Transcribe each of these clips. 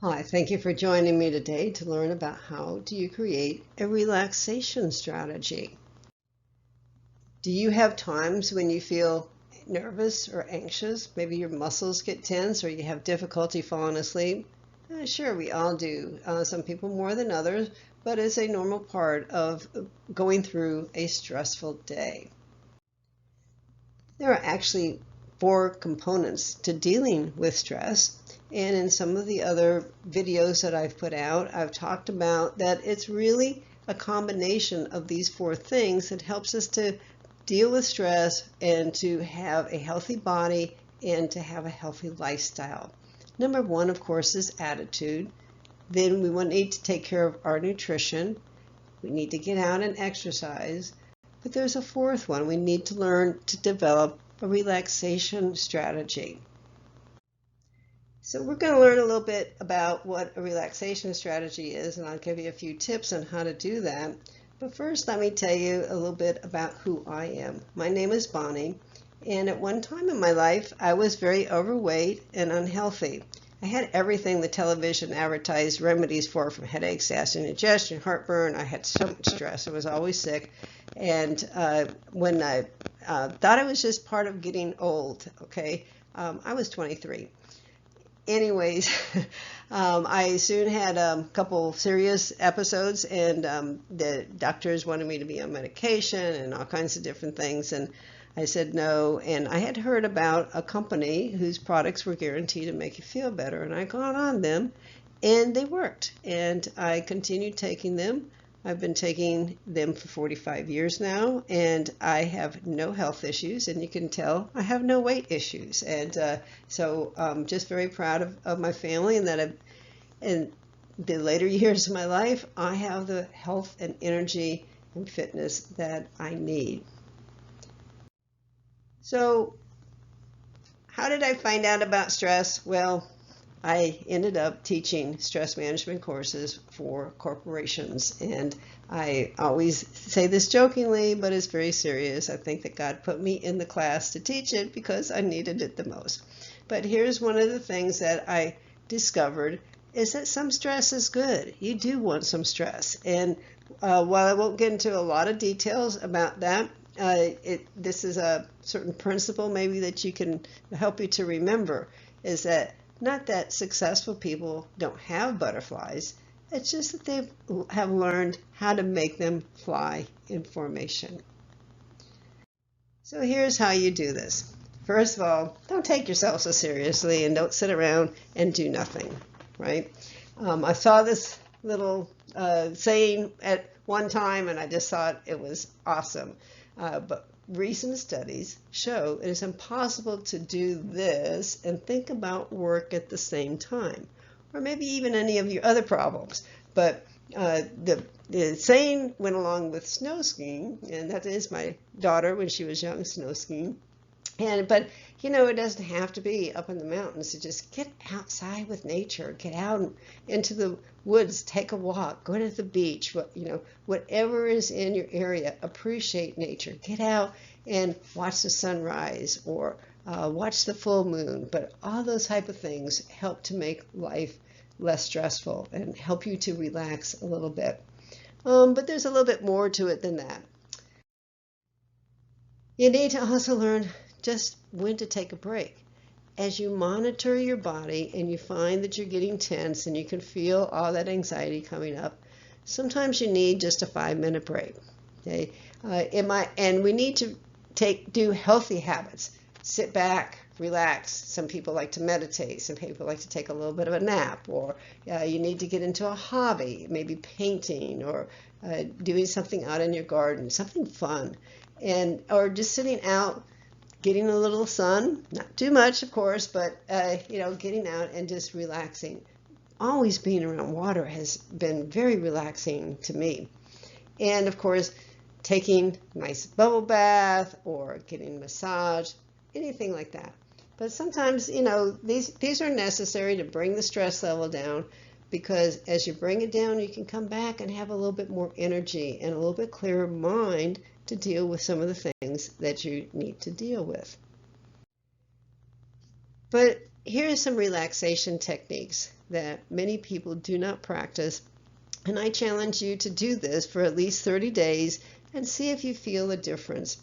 Hi, thank you for joining me today to learn about how do you create a relaxation strategy. Do you have times when you feel nervous or anxious? Maybe your muscles get tense or you have difficulty falling asleep? Sure, we all do. Some people more than others, but it's a normal part of going through a stressful day. There are actually four components to dealing with stress. And in some of the other videos that I've put out, I've talked about that it's really a combination of these four things that helps us to deal with stress and to have a healthy body and to have a healthy lifestyle. Number one, of course, is attitude. Then we need to take care of our nutrition. We need to get out and exercise. But there's a fourth one. We need to learn to develop a relaxation strategy. So we're going to learn a little bit about what a relaxation strategy is, and I'll give you a few tips on how to do that. But first, let me tell you a little bit about who I am. My name is Bonnie, and at one time in my life, I was very overweight and unhealthy. I had everything the television advertised remedies for, from headaches, acid indigestion, heartburn. I had so much stress. I was always sick. And when I thought it was just part of getting old, okay, I was 23. Anyways, I soon had a couple serious episodes, and the doctors wanted me to be on medication and all kinds of different things. And I said no. And I had heard about a company whose products were guaranteed to make you feel better. And I got on them, and they worked. And I continued taking them. I've been taking them for 45 years now, and I have no health issues, and you can tell I have no weight issues. And so I'm just very proud of my family, and that in the later years of my life, I have the health and energy and fitness that I need. So how did I find out about stress? Well, I ended up teaching stress management courses for corporations. And I always say this jokingly, but it's very serious. I think that God put me in the class to teach it because I needed it the most. But here's one of the things that I discovered is that some stress is good. You do want some stress. And while I won't get into a lot of details about that, this is a certain principle maybe that you can help you to remember, is that not that successful people don't have butterflies, it's just that they have learned how to make them fly in formation. So here's how you do this. First of all, don't take yourself so seriously and don't sit around and do nothing, right? I saw this little saying at one time and I just thought it was awesome. But recent studies show it is impossible to do this and think about work at the same time, or maybe even any of your other problems. But the saying went along with snow skiing, and that is my daughter when she was young, snow skiing. But it doesn't have to be up in the mountains. To just get outside with nature, get out into the woods, take a walk, go to the beach. Whatever is in your area, appreciate nature. Get out and watch the sunrise or watch the full moon. But all those type of things help to make life less stressful and help you to relax a little bit. But there's a little bit more to it than that. You need to also learn just when to take a break. As you monitor your body and you find that you're getting tense and you can feel all that anxiety coming up, sometimes you need just a 5-minute break. Okay, and we need to do healthy habits. Sit back, relax. Some people like to meditate. Some people like to take a little bit of a nap, or you need to get into a hobby, maybe painting or doing something out in your garden, something fun, or just sitting out, getting a little sun, not too much, of course, but getting out and just relaxing. Always being around water has been very relaxing to me. And of course, taking a nice bubble bath or getting a massage, anything like that. But sometimes, these are necessary to bring the stress level down, because as you bring it down, you can come back and have a little bit more energy and a little bit clearer mind to deal with some of the things that you need to deal with. But here are some relaxation techniques that many people do not practice, and I challenge you to do this for at least 30 days and see if you feel a difference.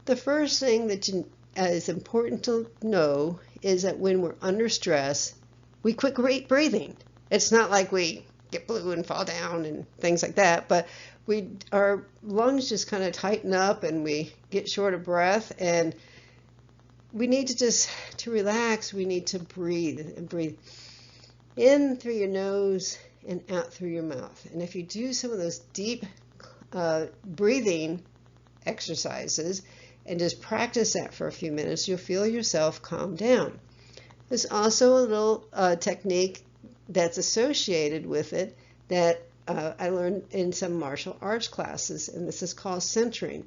The first thing that is important to know is that when we're under stress, we quit breathing. It's not like we get blue and fall down and things like that, but our lungs just kind of tighten up and we get short of breath, and we need to relax. We need to breathe and breathe in through your nose and out through your mouth. And if you do some of those deep breathing exercises and just practice that for a few minutes, you'll feel yourself calm down. There's also a little technique that's associated with it that I learned in some martial arts classes, and this is called centering.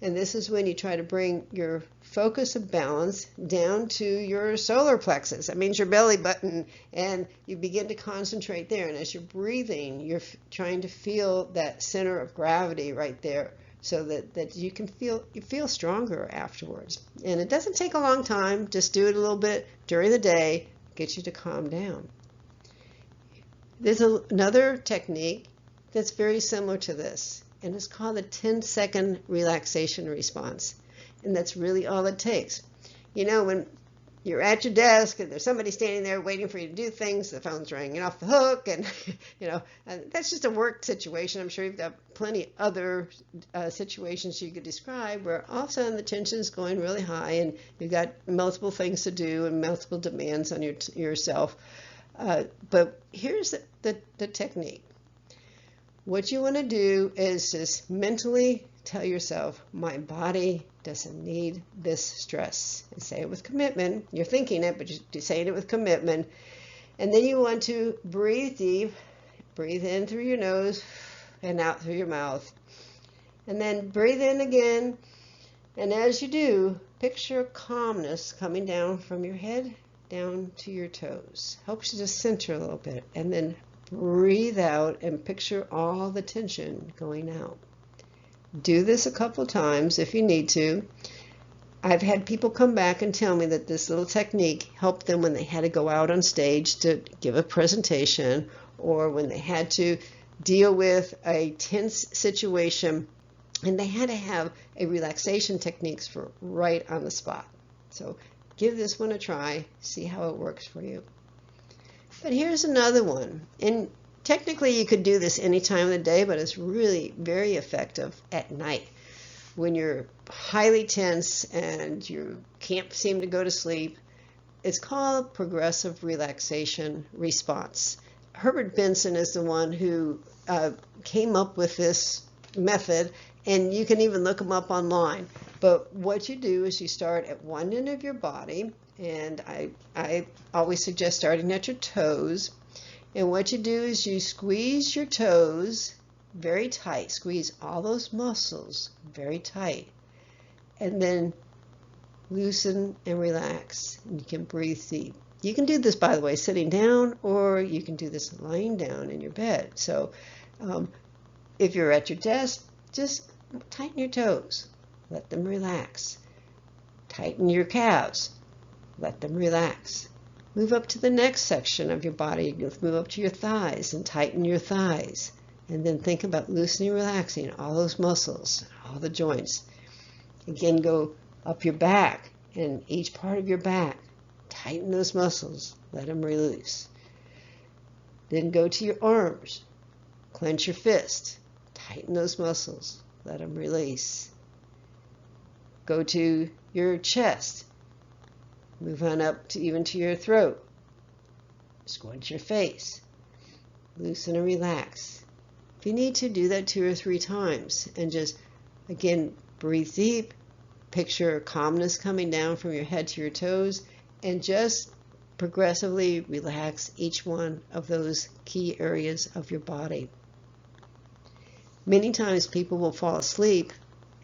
And this is when you try to bring your focus of balance down to your solar plexus. That means your belly button, and you begin to concentrate there. And as you're breathing, you're trying to feel that center of gravity right there, so that you can feel stronger afterwards. And it doesn't take a long time. Just do it a little bit during the day, get you to calm down. There's another technique that's very similar to this, and it's called the 10-second relaxation response. And that's really all it takes. You know, when you're at your desk and there's somebody standing there waiting for you to do things, the phone's ringing off the hook, and that's just a work situation. I'm sure you've got plenty other situations you could describe where all of a sudden the tension's going really high and you've got multiple things to do and multiple demands on yourself. But here's the technique. What you want to do is just mentally tell yourself, my body doesn't need this stress. And say it with commitment. You're thinking it, but you're saying it with commitment. And then you want to breathe deep. Breathe in through your nose and out through your mouth. And then breathe in again. And as you do, picture calmness coming down from your head down to your toes. Helps you to center a little bit. And then breathe out and picture all the tension going out. Do this a couple times if you need to. I've had people come back and tell me that this little technique helped them when they had to go out on stage to give a presentation, or when they had to deal with a tense situation and they had to have a relaxation techniques for right on the spot. So give this one a try, see how it works for you. But here's another one. And technically you could do this any time of the day, but it's really very effective at night when you're highly tense and you can't seem to go to sleep. It's called progressive relaxation response. Herbert Benson is the one who came up with this method, and you can even look him up online. But what you do is you start at one end of your body, and I always suggest starting at your toes. And what you do is you squeeze your toes very tight. Squeeze all those muscles very tight. And then loosen and relax. And you can breathe deep. You can do this, by the way, sitting down, or you can do this lying down in your bed. So if you're at your desk, just tighten your toes. Let them relax. Tighten your calves. Let them relax. Move up to the next section of your body. Move up to your thighs and tighten your thighs. And then think about loosening, relaxing all those muscles, all the joints. Again, go up your back and each part of your back. Tighten those muscles. Let them release. Then go to your arms. Clench your fist. Tighten those muscles. Let them release. Go to your chest. Move on up to even to your throat. Squint your face. Loosen and relax. If you need to, do that 2 or 3 times. And just, again, breathe deep. Picture calmness coming down from your head to your toes. And just progressively relax each one of those key areas of your body. Many times people will fall asleep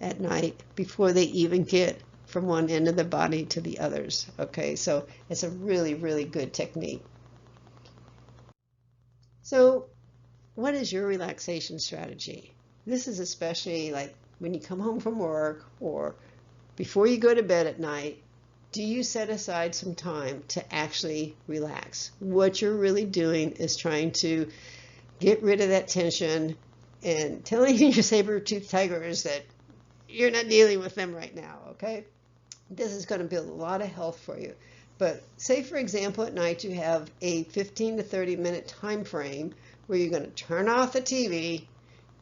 at night before they even get from one end of the body to the others. Okay, so it's a really, really good technique. So what is your relaxation strategy? This is especially like when you come home from work or before you go to bed at night. Do you set aside some time to actually relax? What you're really doing is trying to get rid of that tension and telling your saber-toothed tigers that you're not dealing with them right now, okay? This is going to build a lot of health for you. But say, for example, at night you have a 15 to 30 minute time frame where you're going to turn off the TV.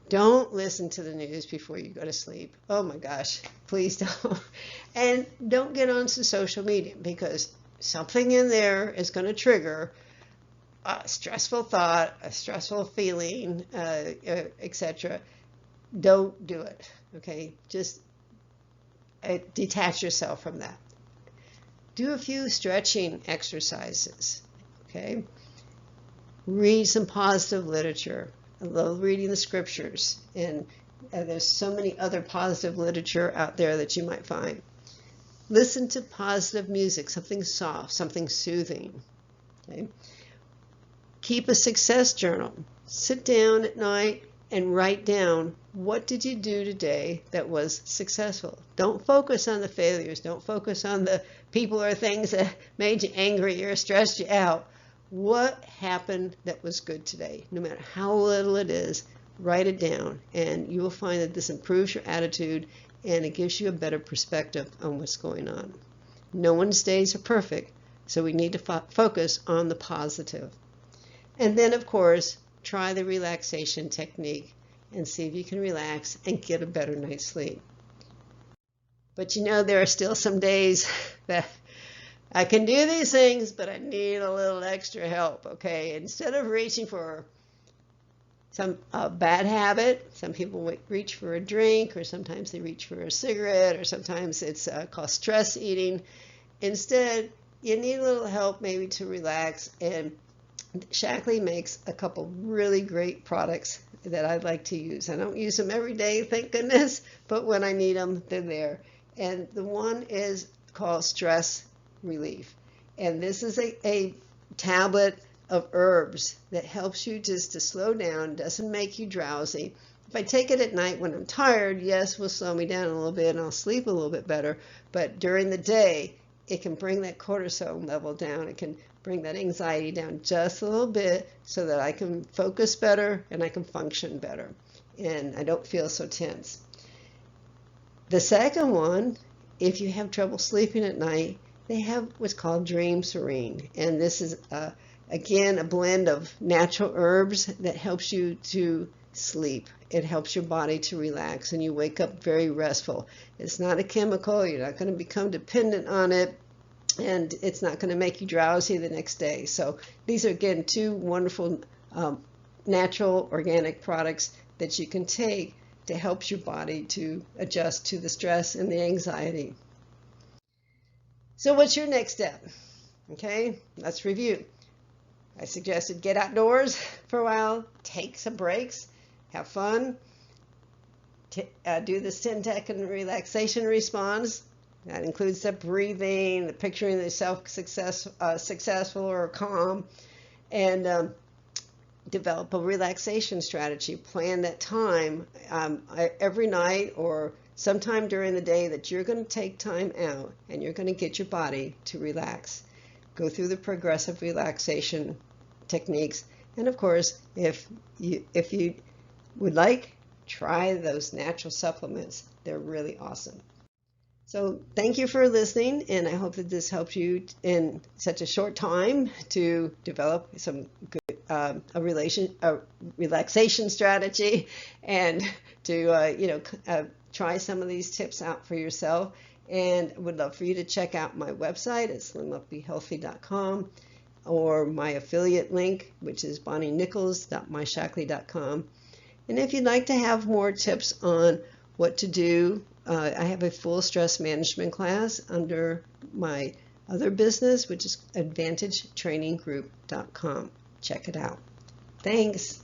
Don't listen to the news before you go to sleep. Oh my gosh, please don't. And don't get onto social media, because something in there is going to trigger a stressful thought, a stressful feeling, etc. Don't do it, okay? Just detach yourself from that. Do a few stretching exercises, okay? Read some positive literature. I love reading the scriptures, and there's so many other positive literature out there that you might find. Listen to positive music, something soft, something soothing, okay? Keep a success journal. Sit down at night and write down, what did you do today that was successful? Don't focus on the failures. Don't focus on the people or things that made you angry or stressed you out. What happened that was good today? No matter how little it is, write it down, and you will find that this improves your attitude and it gives you a better perspective on what's going on. No one's days are perfect, so we need to focus on the positive. And then, of course, try the relaxation technique and see if you can relax and get a better night's sleep. But you know, there are still some days that I can do these things, but I need a little extra help, okay? Instead of reaching for some bad habit, some people reach for a drink, or sometimes they reach for a cigarette, or sometimes it's called stress eating. Instead, you need a little help maybe to relax, and Shaklee makes a couple really great products that I like to use. I don't use them every day, thank goodness, but when I need them, they're there. And the one is called Stress Relief. And this is a tablet of herbs that helps you just to slow down, doesn't make you drowsy. If I take it at night when I'm tired, yes, will slow me down a little bit and I'll sleep a little bit better. But during the day, it can bring that cortisol level down. It can bring that anxiety down just a little bit so that I can focus better and I can function better. And I don't feel so tense. The second one, if you have trouble sleeping at night, they have what's called Dream Serene. And this is, again, a blend of natural herbs that helps you to sleep. It helps your body to relax and you wake up very restful. It's not a chemical. You're not going to become dependent on it. And it's not going to make you drowsy the next day. So these are, again, two wonderful natural organic products that you can take to help your body to adjust to the stress and the anxiety. So what's your next step? Okay, let's review. I suggested get outdoors for a while, take some breaks, have fun, do the 10-second relaxation response. That includes the breathing, the picturing yourself successful or calm, and develop a relaxation strategy. Plan that time every night or sometime during the day that you're going to take time out and you're going to get your body to relax. Go through the progressive relaxation techniques, and of course, if you would like, try those natural supplements. They're really awesome. So thank you for listening, and I hope that this helps you in such a short time to develop some good a relaxation strategy, and to try some of these tips out for yourself. And would love for you to check out my website at slimupbehealthy.com, or my affiliate link, which is bonnienichols.myshaklee.com. And if you'd like to have more tips on what to do, I have a full stress management class under my other business, which is AdvantageTrainingGroup.com. Check it out. Thanks.